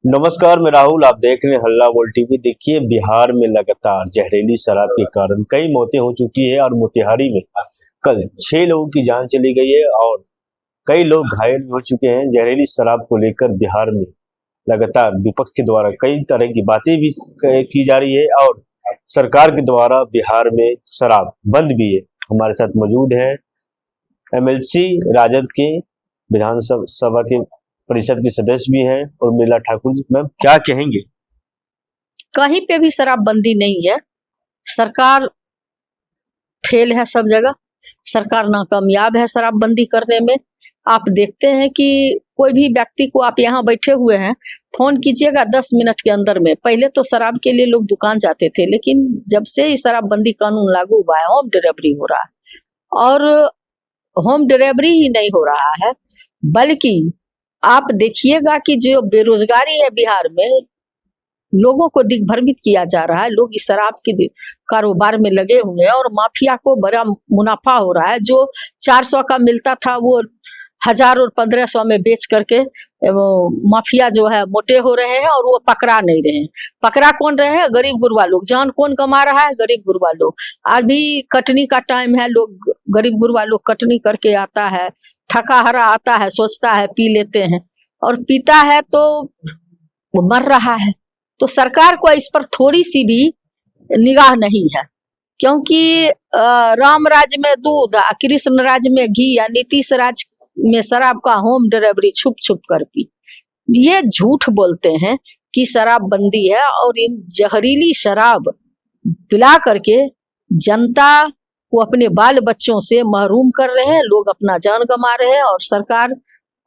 नमस्कार, मैं राहुल। आप देख रहे हैं हल्ला बोल टीवी। देखिए, बिहार में लगातार जहरीली शराब के कारण कई मौतें हो चुकी है और मोतिहारी में कल 6 लोगों की जान चली गई है और कई लोग घायल भी हो चुके हैं। जहरीली शराब को लेकर बिहार में लगातार विपक्ष के द्वारा कई तरह की बातें भी की जा रही है और सरकार के द्वारा बिहार में शराब बंद भी है। हमारे साथ मौजूद है एमएलसी राजद के विधानसभा के परिषद के सदस्य भी हैं और मीला ठाकुर जी। मैम, क्या कहेंगे? कहीं पे भी शराबबंदी नहीं है। सरकार फेल है, सब जगह सरकार नाकामयाब है शराबबंदी करने में। आप देखते हैं कि कोई भी व्यक्ति को, आप यहाँ बैठे हुए हैं, फोन कीजिएगा 10 मिनट के अंदर में। पहले तो शराब के लिए लोग दुकान जाते थे, लेकिन जब से ही शराबबंदी कानून लागू हुआ है, होम डिलीवरी हो रहा है। और होम डिलीवरी ही नहीं हो रहा है, बल्कि आप देखिएगा कि जो बेरोजगारी है बिहार में, लोगों को दिग्भ्रमित किया जा रहा है। लोग इस शराब के कारोबार में लगे हुए हैं और माफिया को बड़ा मुनाफा हो रहा है। जो 400 का मिलता था वो 1000 और 1500 में बेच करके वो माफिया जो है मोटे हो रहे हैं और वो पकड़ा नहीं रहे हैं। पकड़ा कौन रहे हैं? गरीब गुरबा लोग। जान कौन कमा रहा है? गरीब गुरबा लोग। आज भी कटनी का टाइम है, लोग गरीब गुरबा लोग कटनी करके आता है, थका हरा आता है, सोचता है पी लेते हैं और पीता है तो मर रहा है। तो सरकार को इस पर थोड़ी सी भी निगाह नहीं है, क्योंकि राम राज्य में दूध, कृष्ण राज्य में घी या नीतीश राज में शराब का होम डिलीवरी छुप छुप कर पी। ये झूठ बोलते हैं कि शराबबंदी है और इन जहरीली शराब पिला करके जनता को, अपने बाल बच्चों से महरूम कर रहे हैं। लोग अपना जान गंवा रहे हैं और सरकार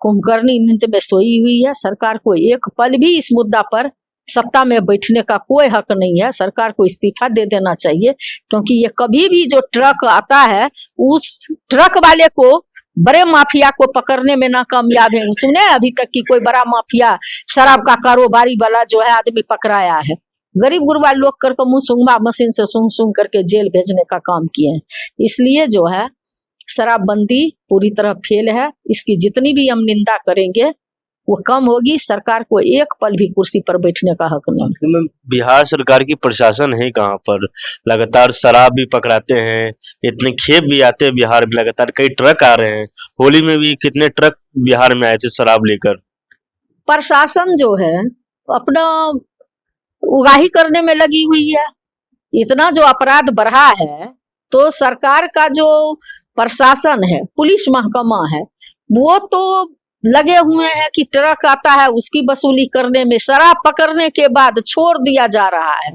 कुंभकर्णी नींद में सोई हुई है। सरकार को एक पल भी इस मुद्दा पर सत्ता में बैठने का कोई हक नहीं है। सरकार को इस्तीफा दे देना चाहिए, क्योंकि ये कभी भी जो ट्रक आता है, उस ट्रक वाले को, बड़े माफिया को पकड़ने में नाकामयाब है। सुने अभी तक कि कोई बड़ा माफिया शराब का कारोबारी वाला जो है आदमी पकड़ाया है? गरीब गुरबा लोग करके मुंह सुंघा मशीन से सूंघ सूंघ करके जेल भेजने का काम किए हैं। इसलिए जो है शराबबंदी पूरी तरह फेल है। इसकी जितनी भी हम निंदा करेंगे वो कम होगी। सरकार को एक पल भी कुर्सी पर बैठने का हक नहीं। बिहार सरकार की प्रशासन है कहाँ पर? लगातार शराब भी पकड़ाते हैं, इतने खेप भी आते हैं बिहार में, लगातार कई ट्रक आ रहे हैं। होली में भी कितने ट्रक बिहार में आए थे शराब लेकर। प्रशासन जो है अपना उगाही करने में लगी हुई है। इतना जो अपराध बढ़ा है, तो सरकार का जो प्रशासन है, पुलिस महकमा है, वो तो लगे हुए हैं कि ट्रक आता है उसकी वसूली करने में। शराब पकड़ने के बाद छोड़ दिया जा रहा है,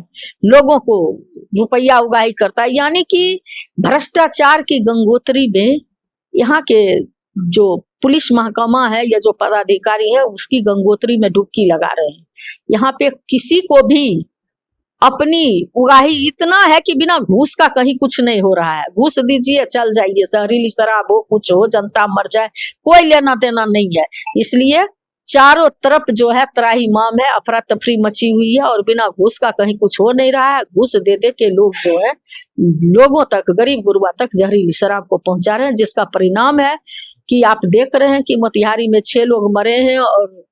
लोगों को रुपया उगाही करता है। यानी कि भ्रष्टाचार की गंगोत्री में यहाँ के जो पुलिस महकमा है या जो पदाधिकारी है, उसकी गंगोत्री में डुबकी लगा रहे हैं। यहाँ पे किसी को भी अपनी उगाही इतना है कि बिना घूस का कहीं कुछ नहीं हो रहा है। घूस दीजिए, चल जाइए, जहरीली शराब हो, कुछ हो, जनता मर जाए, कोई लेना देना नहीं है। इसलिए चारों तरफ जो है त्राहिमाम है, अफरा तफरी मची हुई है और बिना घूस का कहीं कुछ हो नहीं रहा है। घूस दे दे के लोग जो है लोगों तक, गरीब गुरबा तक जहरीली शराब को पहुंचा रहे हैं, जिसका परिणाम है कि आप देख रहे हैं कि मोतिहारी में 6 लोग मरे हैं और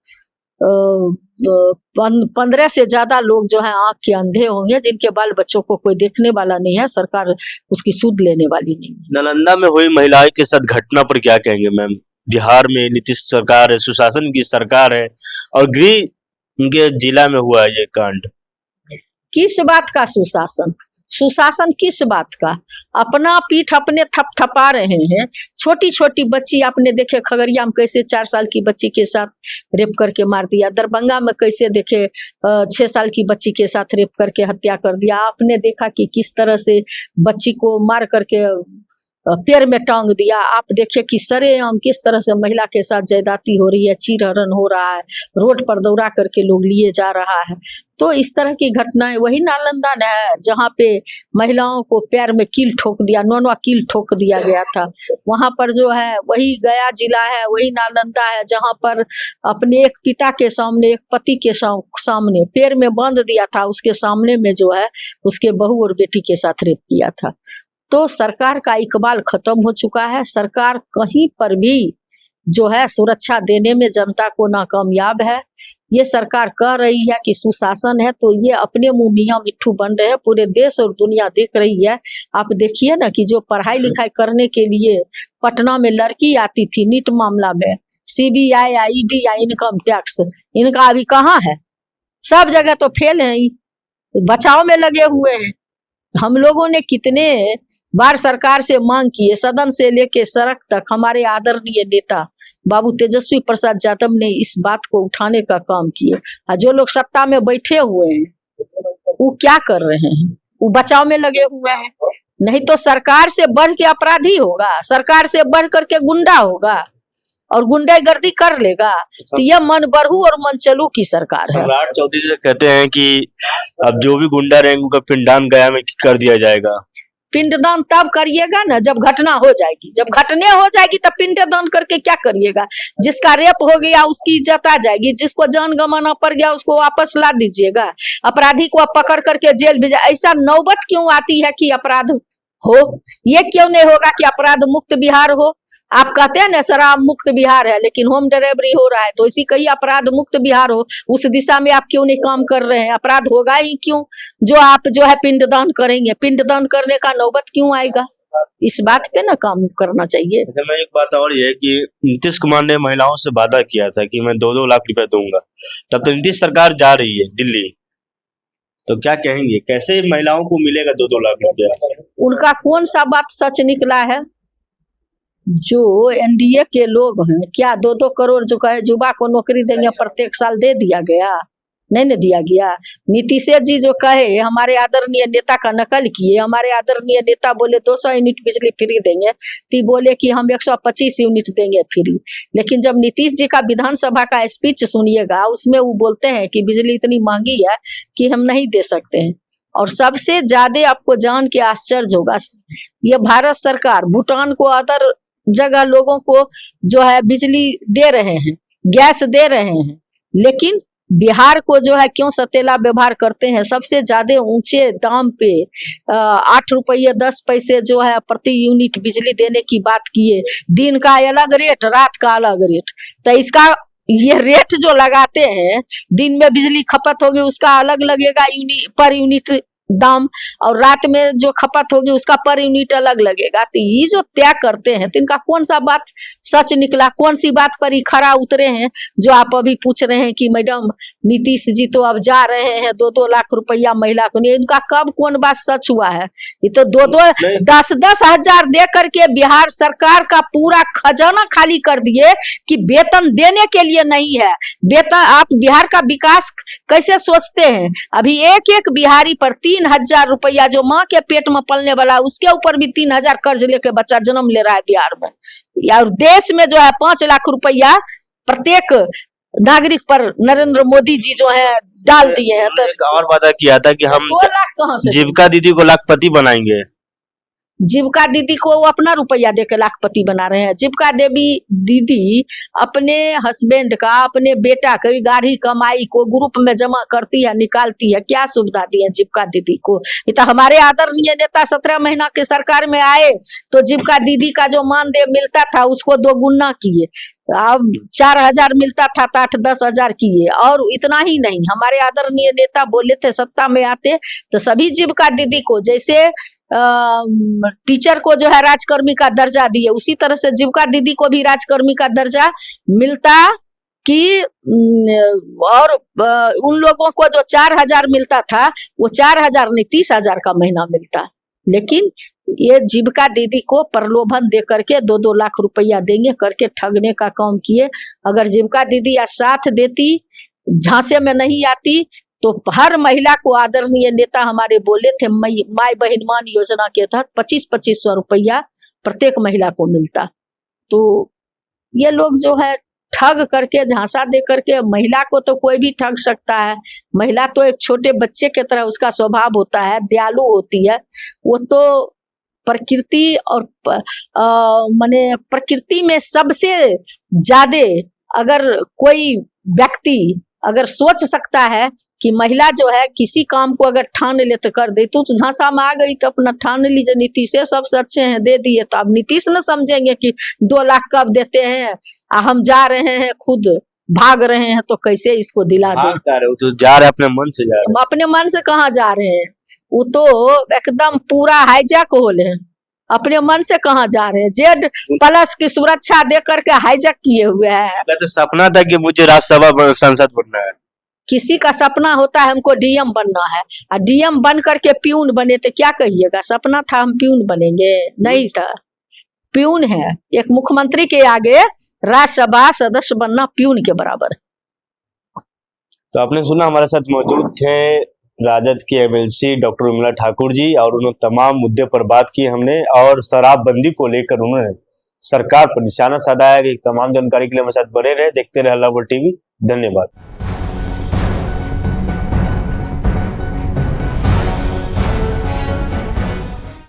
15 से ज्यादा लोग जो है आंख के अंधे होंगे, जिनके बाल बच्चों को कोई देखने वाला नहीं है। सरकार उसकी सूद लेने वाली नहीं है। नालंदा में हुई महिलाओं के साथ घटना पर क्या कहेंगे मैम? बिहार में नीतीश सरकार है, सुशासन की सरकार है और गृह उनके जिला में हुआ है ये कांड। किस बात का सुशासन? सुशासन किस बात का? अपना पीठ अपने थपथपा रहे हैं। छोटी छोटी बच्ची आपने देखे खगड़िया में कैसे 4 साल की बच्ची के साथ रेप करके मार दिया। दरभंगा में कैसे देखे 6 साल की बच्ची के साथ रेप करके हत्या कर दिया। आपने देखा कि किस तरह से बच्ची को मार करके पैर में टांग दिया। आप देखिए कि सरेआम किस तरह से महिला के साथ ज्यादती हो रही है, चीरहरण हो रहा है, रोड पर दौड़ा करके लोग लिए जा रहा है। तो इस तरह की घटनाएं वही नालंदा ने है, जहाँ पे महिलाओं को पैर में कील ठोक दिया, नौनवा कील ठोक दिया गया था। वहां पर जो है वही गया जिला है, वही नालंदा है, जहाँ पर अपने एक पिता के सामने, एक पति के सामने पैर में बांध दिया था, उसके सामने में जो है उसके बहू और बेटी के साथ रेप किया था। तो सरकार का इकबाल खत्म हो चुका है। सरकार कहीं पर भी जो है सुरक्षा देने में जनता को नाकामयाब है। ये सरकार कह रही है कि सुशासन है, तो ये अपने मुंह मियां मिट्ठू बन रहे हैं, पूरे देश और दुनिया देख रही है। आप देखिए ना कि जो पढ़ाई लिखाई करने के लिए पटना में लड़की आती थी नीट मामला में, CBI या ED या इनकम टैक्स, इनका अभी कहाँ है? सब जगह तो फेल है ही, बचाव में लगे हुए हैं। हम लोगों ने कितने बार सरकार से मांग की है, सदन से लेके सड़क तक। हमारे आदरणीय नेता बाबू तेजस्वी प्रसाद यादव ने इस बात को उठाने का काम किए, और जो लोग सत्ता में बैठे हुए हैं वो क्या कर रहे हैं? वो बचाव में लगे हुए हैं। नहीं तो सरकार से बढ़ के अपराधी होगा, सरकार से बढ़ करके गुंडा होगा और गुंडागर्दी कर लेगा। तो यह मन बढ़ू और मन चलू की सरकार है। सम्राट चौधरी जी कहते हैं कि अब जो भी गुंडा रहेंगे उनका पिंडदान गया में कर दिया जाएगा। पिंडदान तब करिएगा ना जब घटना हो जाएगी। जब घटने हो जाएगी तब पिंडदान करके क्या करिएगा? जिसका रेप हो गया उसकी इज्जत आ जाएगी, जिसको जान गंवाना पड़ गया उसको वापस ला दीजिएगा, अपराधी को पकड़ करके जेल भेजा। ऐसा नौबत क्यों आती है कि अपराध हो? ये क्यों नहीं होगा कि अपराध मुक्त बिहार हो? आप कहते हैं ना शराब मुक्त बिहार है, लेकिन होम डिलीवरी हो रहा है, तो इसी कही अपराध मुक्त बिहार हो। उस दिशा में आप क्यों नहीं काम कर रहे हैं? अपराध होगा ही क्यों जो आप जो है पिंडदान करेंगे? पिंडदान करने का नौबत क्यों आएगा? इस बात पे ना काम करना चाहिए। अच्छा, मैं एक बात और ये है कि नीतीश कुमार ने महिलाओं से वादा किया था कि मैं 2-2 लाख रुपए दूंगा, तब तो नीतीश सरकार जा रही है दिल्ली, तो क्या कहेंगे, कैसे महिलाओं को मिलेगा 2-2 लाख रुपया? उनका कौन सा बात सच निकला है? जो NDA के लोग हैं, क्या 2-2 करोड़ जो कहे युवा को नौकरी देंगे प्रत्येक साल दे दिया गया? नहीं न दिया गया। नीतीश जी जो कहे हमारे आदरणीय नेता का नकल किए, हमारे आदरणीय नेता बोले 200 यूनिट बिजली फ्री देंगे, ती बोले कि हम 125 यूनिट देंगे फ्री। लेकिन जब नीतीश जी का विधानसभा का स्पीच सुनिएगा, उसमें वो बोलते हैं कि बिजली इतनी महंगी है कि हम नहीं दे सकते हैं। और सबसे ज्यादा आपको जान के आश्चर्य होगा, ये भारत सरकार भूटान को अदर जगह लोगों को जो है बिजली दे रहे हैं, गैस दे रहे हैं, लेकिन बिहार को जो है क्यों सतेला व्यवहार करते हैं? सबसे ज्यादा ऊंचे दाम पे 8 रुपये 10 पैसे जो है प्रति यूनिट बिजली देने की बात किए। दिन का अलग रेट, रात का अलग रेट। तो इसका ये रेट जो लगाते हैं, दिन में बिजली खपत होगी उसका अलग लगेगा पर यूनिट दाम, और रात में जो खपत होगी उसका पर यूनिट अलग लगेगा। तो ये जो तय करते हैं, तो इनका कौन सा बात सच निकला? कौन सी बात पर ही खरा उतरे हैं जो आप अभी पूछ रहे हैं कि मैडम नीतीश जी तो अब जा रहे हैं 2-2 लाख रुपया महिला को? नहीं, इनका कब कौन बात सच हुआ है? ये तो 10-10 हजार दे करके बिहार सरकार का पूरा खजाना खाली कर दिए कि वेतन देने के लिए नहीं है। वेतन आप बिहार का विकास कैसे सोचते हैं? अभी एक बिहारी पर 3,000 रुपया, जो माँ के पेट में पलने वाला उसके ऊपर भी 3,000 कर्ज लेके बच्चा जन्म ले रहा है बिहार में। और देश में जो है 5 लाख रुपया प्रत्येक नागरिक पर नरेंद्र मोदी जी जो है डाल दिए हैं। तो एक और वादा किया था कि हम 2 लाख कहाँ से? जीविका दीदी को लाखपति बनाएंगे। जीविका दीदी को वो अपना रुपया देकर लाखपति बना रहे हैं। जीविका देवी दीदी अपने हस्बैंड का, अपने बेटा की गाढ़ी कमाई को ग्रुप में जमा करती है, निकालती है। क्या सुविधा दी है जीविका दीदी को? ये तो हमारे आदरणीय नेता 17 महीना के सरकार में आए तो जीविका दीदी का जो मानदेय मिलता था उसको 2 गुना किए। अब 4,000 मिलता था तो 8-10 हजार किए। और इतना ही नहीं, हमारे आदरणीय नेता बोले थे सत्ता में आते तो सभी जीविका दीदी को, जैसे टीचर को जो है राजकर्मी का दर्जा दिए, उसी तरह से जीविका दीदी को भी राजकर्मी का दर्जा मिलता कि और उन लोगों को जो 4,000 मिलता था वो 4,000 नहीं 30,000 का महीना मिलता। लेकिन ये जीविका दीदी को प्रलोभन दे करके 2-2 लाख रुपया देंगे करके ठगने का काम किए। अगर जीविका दीदी या साथ देती, झांसे में नहीं आती, तो हर महिला को आदरणीय नेता हमारे बोले थे माई बहन मान योजना के तहत 2500 रुपया प्रत्येक महिला को मिलता। तो ये लोग जो है ठग करके, झांसा दे करके, महिला को तो कोई भी ठग सकता है। महिला तो एक छोटे बच्चे की तरह उसका स्वभाव होता है, दयालु होती है। वो तो प्रकृति और माने प्रकृति में सबसे ज्यादा अगर कोई व्यक्ति अगर सोच सकता है कि महिला जो है किसी काम को अगर ठान ले तो कर दे। तो झांसा में आ गई तो अपना ठान लीजिए, नीतीश सबसे अच्छे हैं, दे दिए। तो अब नीतीश न समझेंगे कि 2 लाख कब देते हैं, हम जा रहे हैं खुद भाग रहे हैं तो कैसे इसको दिला दे। तो जा रहे अपने मन से जा रहे, अपने मन से कहाँ जा रहे हैं, वो तो एकदम पूरा हाईजैक हो ले, अपने मन से कहाँ जा रहे हैं। Z+ की सुरक्षा दे करके हाईजैक किए हुए हैं। तो सपना था कि मुझे राज्यसभा सांसद बनना है। किसी का सपना होता है हमको DM बनना है, और DM बन करके प्यून बने तो क्या कहिएगा, सपना था हम प्यून बनेंगे, नहीं था। प्यून है, एक मुख्यमंत्री के आगे राज्यसभा सदस्य बनना प्यून के बराबर। तो आपने सुना, हमारे साथ मौजूद थे राजद के MLC डॉक्टर उर्मिला ठाकुर जी, और उन्होंने तमाम मुद्दे पर बात की हमने, और शराबबंदी को लेकर उन्होंने सरकार पर निशाना साधा है। तमाम जानकारी के लिए हमारे साथ बने रहे, देखते रहे हल्ला बोल TV। धन्यवाद।